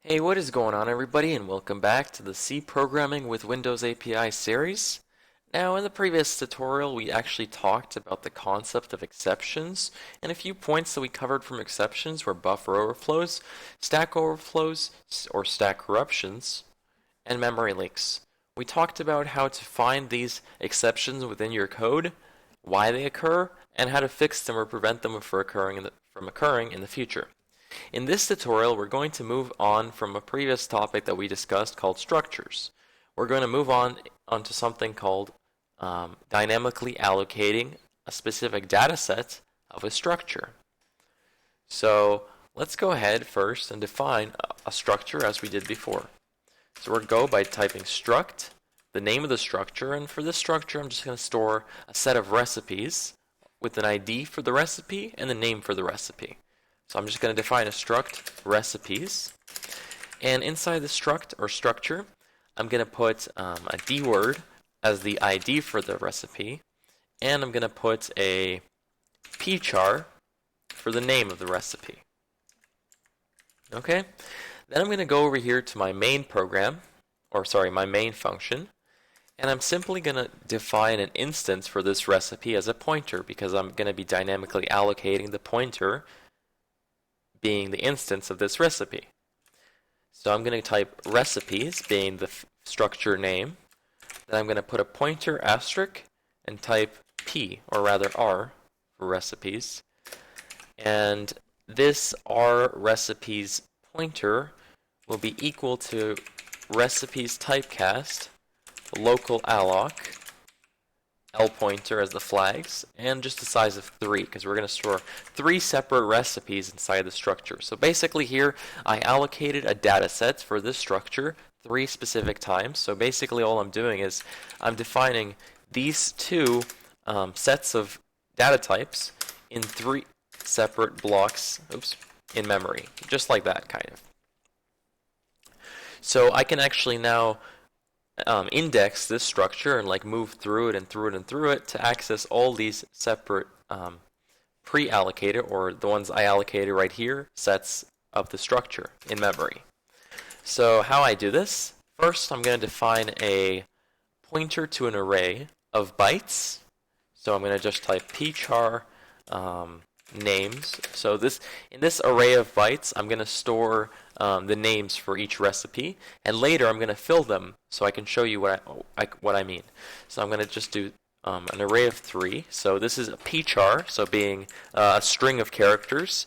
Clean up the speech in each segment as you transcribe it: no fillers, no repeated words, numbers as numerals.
Hey, what is going on, everybody, and welcome back to the C Programming with Windows API series. Now, in the previous tutorial, we actually talked about the concept of exceptions, and a few points that we covered from exceptions were buffer overflows, stack overflows, or stack corruptions, and memory leaks. We talked about how to find these exceptions within your code, why they occur, and how to fix them or prevent them from occurring in the future. In this tutorial, we're going to move on from a previous topic that we discussed called structures. We're going to move on onto something called dynamically allocating a specific data set of a structure. So let's go ahead first and define a structure as we did before. So we'll go by typing struct, the name of the structure, and for this structure I'm just going to store a set of recipes with an ID for the recipe and the name for the recipe. So I'm just going to define a struct recipes, and inside the struct or structure, I'm going to put a D word as the ID for the recipe, and I'm going to put a pchar for the name of the recipe. Okay, then I'm going to go over here to my main program, my main function, and I'm simply going to define an instance for this recipe as a pointer because I'm going to be dynamically allocating the pointer being the instance of this recipe. So I'm going to type recipes being the structure name. Then I'm going to put a pointer asterisk and type P, or rather R, for recipes. And this R recipes pointer will be equal to recipes typecast local alloc L pointer as the flags, and just a size of 3 because we're going to store 3 separate recipes inside the structure. So basically here I allocated a data set for this structure 3 specific times. So basically all I'm doing is I'm defining these 2 sets of data types in 3 separate blocks in memory, just like that kind of. So I can actually now index this structure and move through it and through it and through it to access all these separate pre-allocated, or the ones I allocated right here, sets of the structure in memory. So how I do this, first I'm going to define a pointer to an array of bytes. So I'm going to just type pchar names. So in this array of bytes, I'm going to store the names for each recipe, and later I'm going to fill them so I can show you what I mean. So I'm going to just do an array of 3. So this is a pchar, so being a string of characters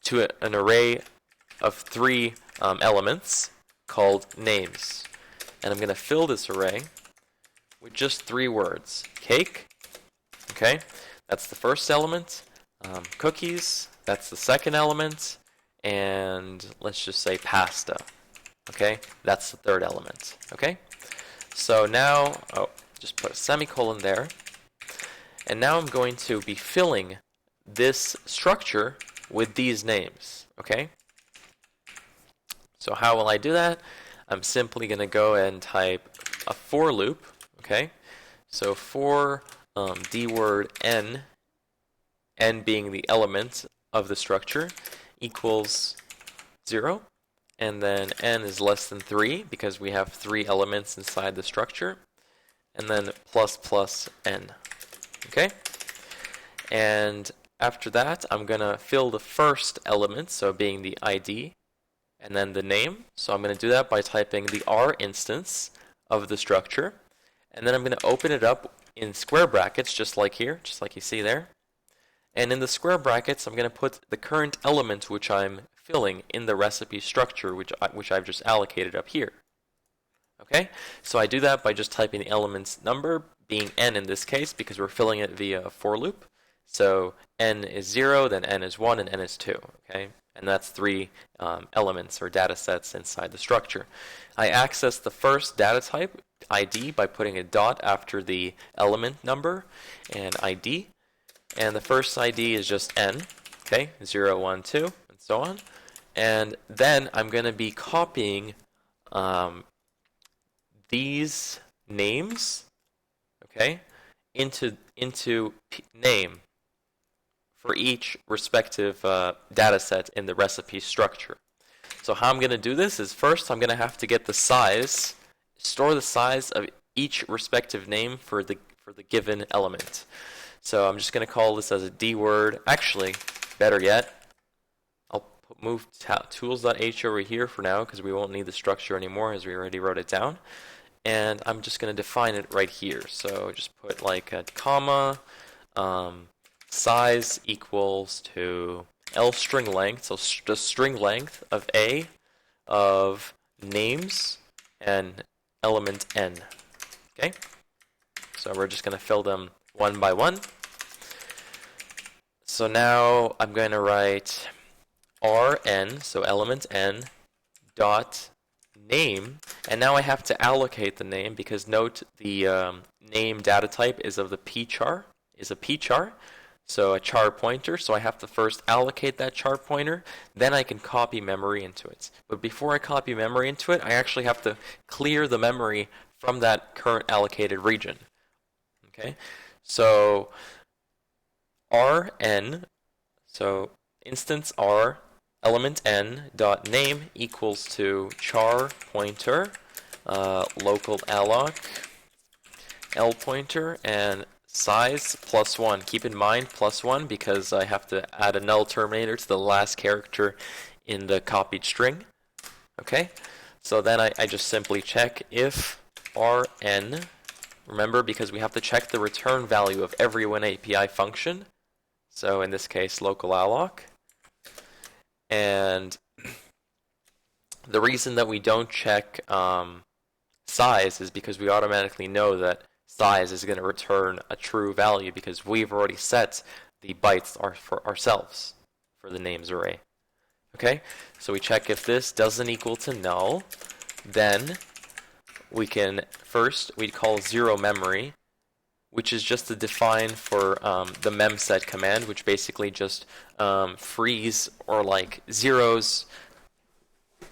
to an array of 3 elements called names. And I'm going to fill this array with just 3 words. Cake, okay, that's the first element. Cookies, that's the second element. And let's just say pasta, okay, that's the third element. Okay, so now just put a semicolon there, and now I'm going to be filling this structure with these names. Okay, so how will I do that? I'm simply going to go and type a for loop. Okay, so for d word n being the element of the structure, equals 0, and then n is less than 3 because we have 3 elements inside the structure, and then plus n. Okay, and after that I'm gonna fill the first element, so being the ID, and then the name. So I'm gonna do that by typing the R instance of the structure, and then I'm gonna open it up in square brackets, just like here, just like you see there. And in the square brackets, I'm going to put the current element which I'm filling in the recipe structure, which I've just allocated up here. Okay, so I do that by just typing the element's number, being n in this case, because we're filling it via a for loop. So n is 0, then n is 1, and n is 2. Okay, and that's 3 elements or data sets inside the structure. I access the first data type, ID, by putting a dot after the element number and ID. And the first ID is just n, okay, 0, 1, 2, and so on. And then I'm going to be copying these names, okay, into name for each respective data set in the recipe structure. So how I'm going to do this is first I'm going to have to get the size, store the size of each respective name for the given element. So I'm just going to call this as a D word. Actually, better yet, I'll move tools.h over here for now because we won't need the structure anymore as we already wrote it down. And I'm just going to define it right here. So just put like a comma, size equals to L string length, so the string length of A of names and element n. Okay? So we're just going to fill them one by one. So now I'm going to write Rn, so element n, dot name, and now I have to allocate the name because note the name data type is of the pchar, is a pchar, so a char pointer, so I have to first allocate that char pointer, then I can copy memory into it. But before I copy memory into it, I actually have to clear the memory from that current allocated region. Okay, so Rn, so instance R element n dot name equals to char pointer local alloc L pointer and size +1. Keep in mind +1 because I have to add a null terminator to the last character in the copied string. Okay, so then I just simply check if Rn, remember because we have to check the return value of every WinAPI function, so in this case local alloc. And the reason that we don't check size is because we automatically know that size is going to return a true value because we've already set the bytes for ourselves for the names array. Okay, so we check if this doesn't equal to null, then we can first we'd call zero memory, which is just to define for the memset command, which basically just frees or like zeros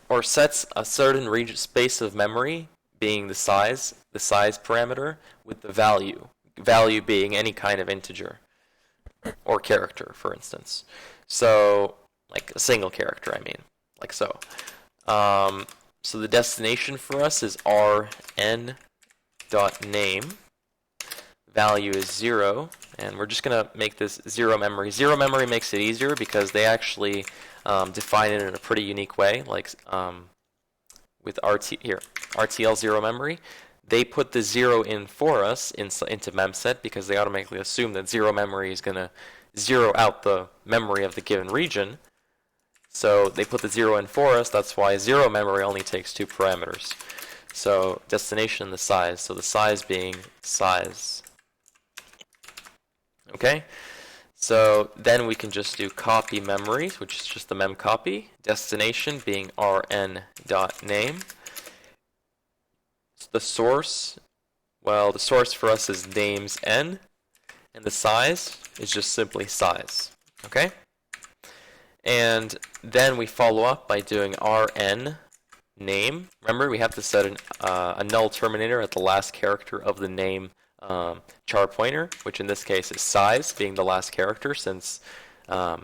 or sets a certain region space of memory being the size parameter with the value being any kind of integer or character, for instance. So like a single character, I mean, like so. So the destination for us is Rn dot name. Value is 0, and we're just going to make this zero memory. Zero memory makes it easier because they actually define it in a pretty unique way, like with RTL zero memory. They put the 0 in for us into memset because they automatically assume that zero memory is going to zero out the memory of the given region. So they put the 0 in for us. That's why zero memory only takes 2 parameters. So destination and the size. So the size being size. Okay, so then we can just do copy memories, which is just the mem copy. Destination being rn.name. The source, well, the source for us is names n, and the size is just simply size. Okay, and then we follow up by doing rn name. Remember, we have to set a null terminator at the last character of the name char pointer, which in this case is size, being the last character, since so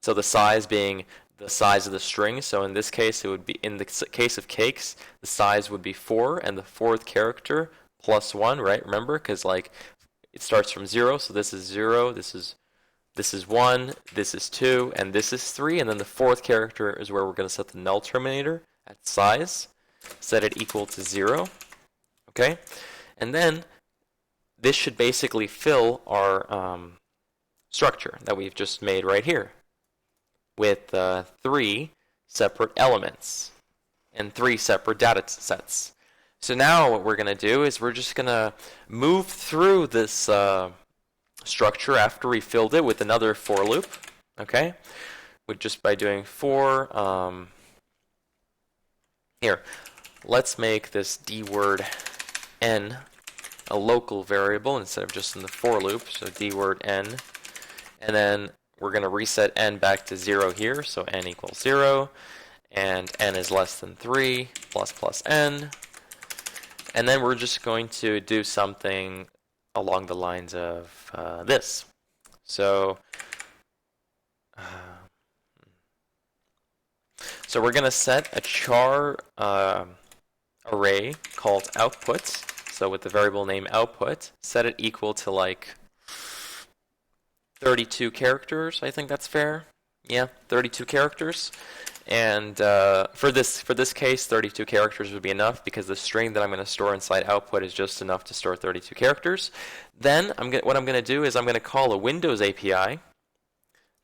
the size being the size of the string. So in this case, it would be, in the case of cakes, the size would be 4, and the 4th character +1, right? Remember, because like it starts from 0, so this is 0, this is 1, this is 2, and this is 3, and then the 4th character is where we're going to set the null terminator at size, set it equal to 0. Okay, and then this should basically fill our structure that we've just made right here with 3 separate elements and 3 separate data sets. So now what we're going to do is we're just going to move through this structure after we filled it with another for loop, okay? Just by doing for, here, let's make this d word n a local variable instead of just in the for loop, so d word n, and then we're going to reset n back to 0 here, so n equals 0, and n is less than 3, plus n, and then we're just going to do something along the lines of this. So So we're going to set a char array called output. So with the variable name output, set it equal to like 32 characters. I think that's fair. Yeah, 32 characters. And for this case, 32 characters would be enough because the string that I'm going to store inside output is just enough to store 32 characters. Then what I'm going to do is I'm going to call a Windows API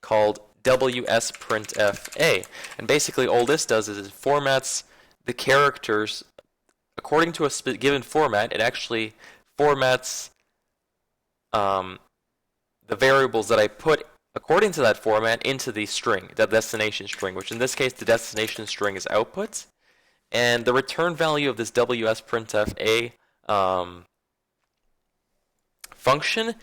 called WSPrintfA. And basically all this does is it formats the characters according to a given format. It actually formats the variables that I put according to that format into the string, the destination string, which in this case the destination string is output. And the return value of this WSPrintfA function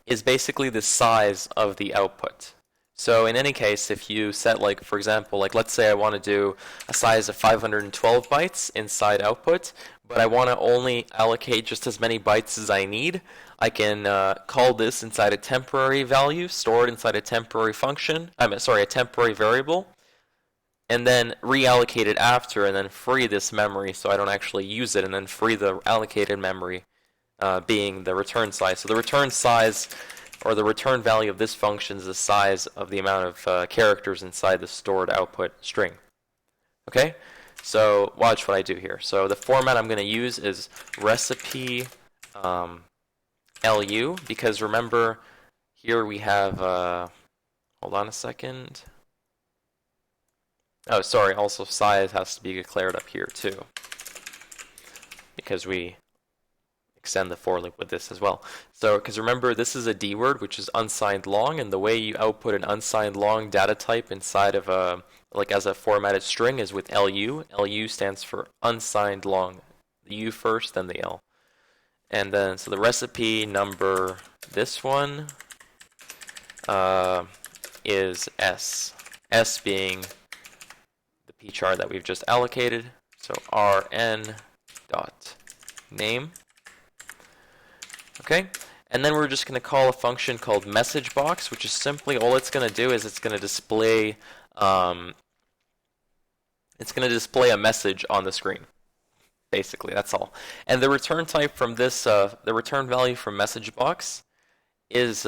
is basically the size of the output. So in any case, if you set, like, for example, like let's say I want to do a size of 512 bytes inside output, but I want to only allocate just as many bytes as I need, I can call this inside a temporary value, stored inside a temporary function, a temporary variable, and then reallocate it after, and then free this memory so I don't actually use it, and then free the allocated memory being the return size. So the return size, or the return value of this function, is the size of the amount of characters inside the stored output string. Okay? So watch what I do here. So the format I'm going to use is recipe LU, because remember, here we have, hold on a second. Oh, sorry, also size has to be declared up here too, because we extend the for loop with this as well. So, because remember, this is a D word, which is unsigned long, and the way you output an unsigned long data type inside of a, like as a formatted string, is with LU. LU stands for unsigned long. The U first, then the L. And then, so the recipe number, this one, is S. S being the pchar that we've just allocated. So rn dot name. Okay, and then we're just going to call a function called MessageBox, which is simply, all it's going to do is it's going to display a message on the screen. Basically, that's all. And the return type from this, the return value from MessageBox is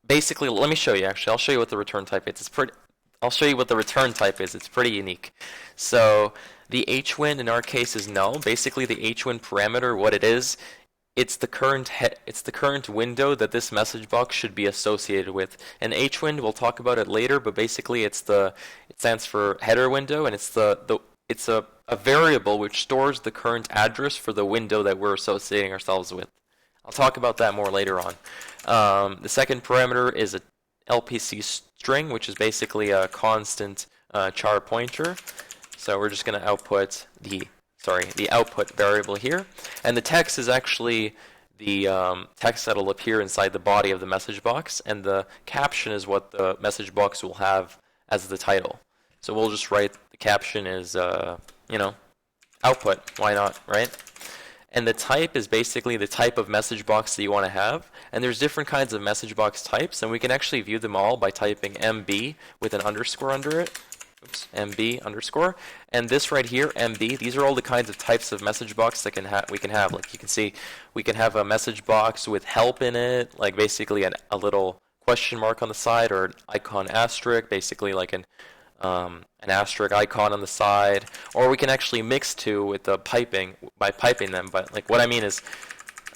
basically, let me show you actually. I'll show you what the return type is. I'll show you what the return type is. It's pretty unique. So the hwin in our case is null. Basically, the hwin parameter, what it is, it's the current window that this message box should be associated with. And hwin, we'll talk about it later, but basically it stands for header window, and it's a variable which stores the current address for the window that we're associating ourselves with. I'll talk about that more later on. The second parameter is a LPC string, which is basically a constant char pointer. So we're just going to output the output variable here. And the text is actually the text that will appear inside the body of the message box, and the caption is what the message box will have as the title. So we'll just write the caption is, output. Why not, right? And the type is basically the type of message box that you want to have. And there's different kinds of message box types, and we can actually view them all by typing MB with an underscore under it. Oops, MB underscore. And this right here, MB, these are all the kinds of types of message box that we can have. Like you can see, we can have a message box with help in it, like basically a little question mark on the side, or an icon asterisk, basically like an asterisk icon on the side, or we can actually mix two with the piping by piping them. But like what I mean is,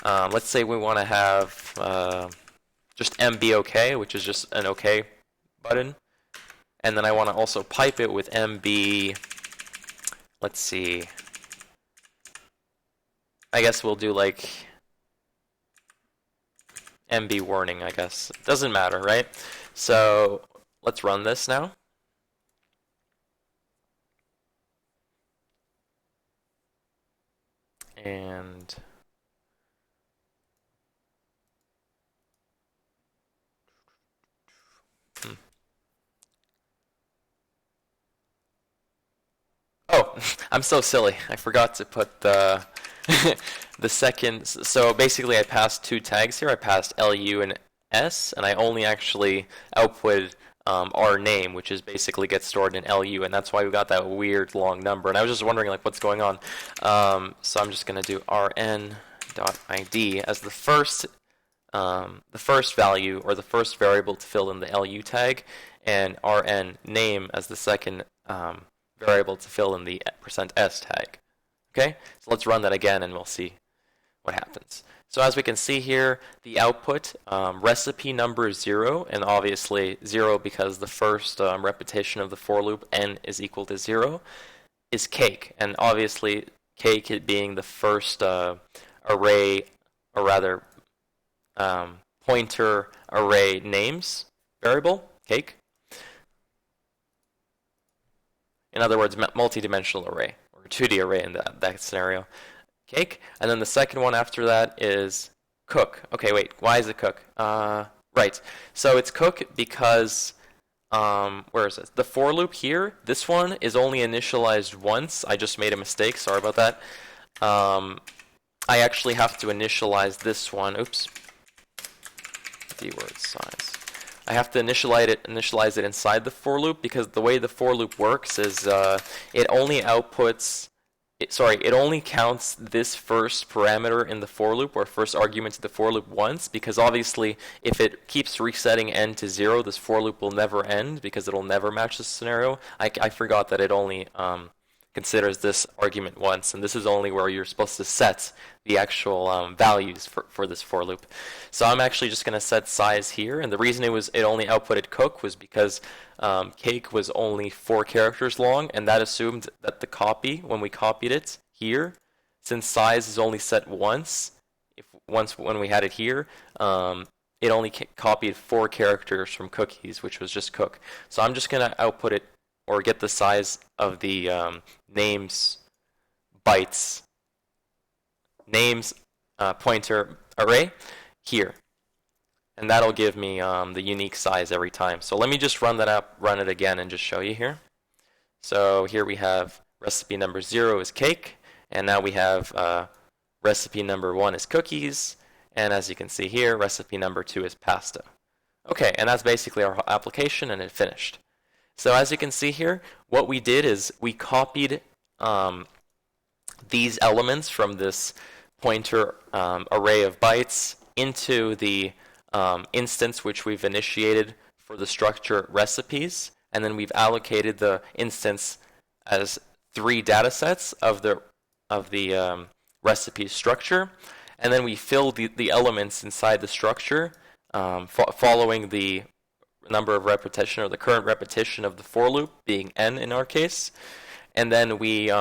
let's say we want to have just MB OK, which is just an OK button, and then I want to also pipe it with MB. Let's see. I guess we'll do like MB warning. I guess it doesn't matter, right? So let's run this now. And oh, I'm so silly. I forgot to put the the second. So basically, I passed two tags here. I passed LU and S, and I only actually outputted our name, which is basically gets stored in LU, and that's why we got that weird long number. And I was just wondering like what's going on. So I'm just going to do rn.id as the first value or the first variable to fill in the LU tag, and rn name as the second variable to fill in the %s tag. Okay, so let's run that again and we'll see what happens. So as we can see here, the output recipe number is 0, and obviously 0 because the first repetition of the for loop n is equal to 0 is cake, and obviously cake it being the first array, or rather pointer array names variable, cake. In other words, multi-dimensional array, or 2D array in that scenario. Cake. And then the second one after that is cook. Okay, wait, why is it cook? Right. So it's cook because, where is it? The for loop here, this one is only initialized once. I just made a mistake, sorry about that. I actually have to initialize this one. Oops. Word size. I have to initialize it inside the for loop, because the way the for loop works is it only outputs. It only counts this first parameter in the for loop, or first argument to the for loop, once, because obviously if it keeps resetting n to 0, this for loop will never end because it'll never match this scenario. I forgot that it only considers this argument once, and this is only where you're supposed to set the actual values for this for loop. So I'm actually just going to set size here, and the reason it only outputted cook was because cake was only 4 characters long, and that assumed that the copy, when we copied it here, since size is only set once, when we had it here, it only copied 4 characters from cookies, which was just cook. So I'm just going to output it, or get the size of the names bytes, names pointer array here. And that'll give me the unique size every time. So let me just run that up, run it again, and just show you here. So here we have recipe number 0 is cake, and now we have recipe number 1 is cookies, and as you can see here, recipe number 2 is pasta. Okay, and that's basically our application, and it finished. So as you can see here, what we did is we copied these elements from this pointer array of bytes into the instance which we've initiated for the structure recipes, and then we've allocated the instance as 3 data sets of the recipe structure, and then we filled the elements inside the structure following the number of repetition, or the current repetition of the for loop being n in our case, and then we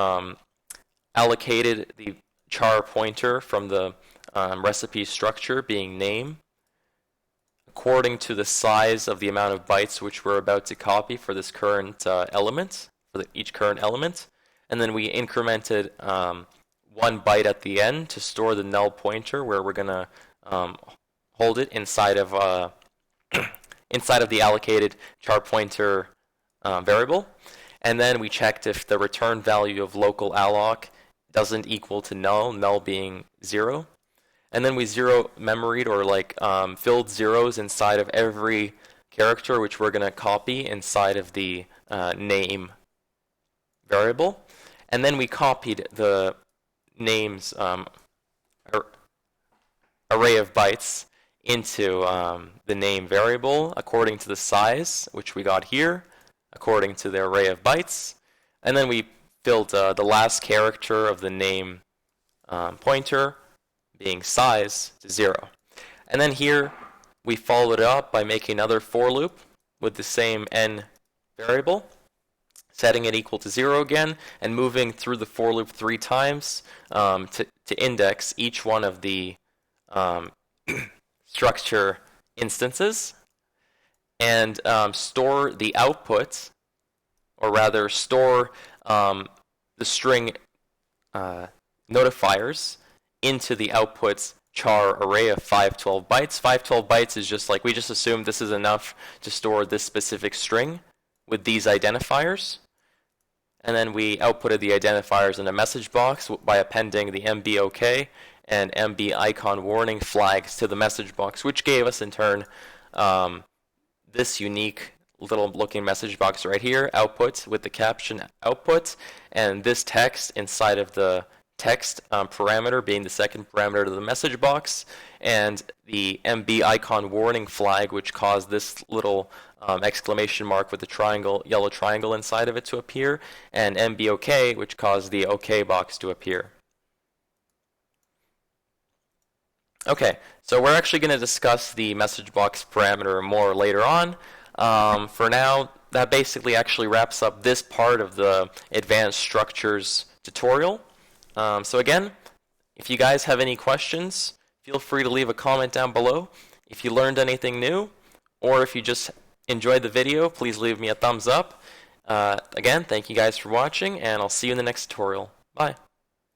allocated the char pointer from the recipe structure being name according to the size of the amount of bytes which we're about to copy for this current element, for each current element, and then we incremented 1 byte at the end to store the null pointer, where we're going to hold it inside of the allocated char pointer variable. And then we checked if the return value of local alloc doesn't equal to null, null being 0. And then we memoried, or filled zeros inside of every character which we're going to copy inside of the name variable. And then we copied the names array of bytes into the name variable according to the size, which we got here, according to the array of bytes. And then we filled the last character of the name pointer, being size, to 0. And then here we followed it up by making another for loop with the same n variable, setting it equal to 0 again, and moving through the for loop 3 times to index each one of the structure instances, and store the output, or rather store the string notifiers into the output's char array of 512 bytes. 512 bytes is just like, we just assumed this is enough to store this specific string with these identifiers. And then we outputted the identifiers in a message box by appending the MBOK and MB icon warning flags to the message box, which gave us in turn this unique little looking message box right here, output with the caption output, and this text inside of the text parameter being the second parameter to the message box, and the MB icon warning flag, which caused this little exclamation mark with the triangle, yellow triangle inside of it to appear, and MB OK, which caused the OK box to appear. Okay, so we're actually going to discuss the message box parameter more later on. For now, that basically actually wraps up this part of the advanced structures tutorial. So again, if you guys have any questions, feel free to leave a comment down below. If you learned anything new, or if you just enjoyed the video, please leave me a thumbs up. Again, thank you guys for watching, and I'll see you in the next tutorial. Bye.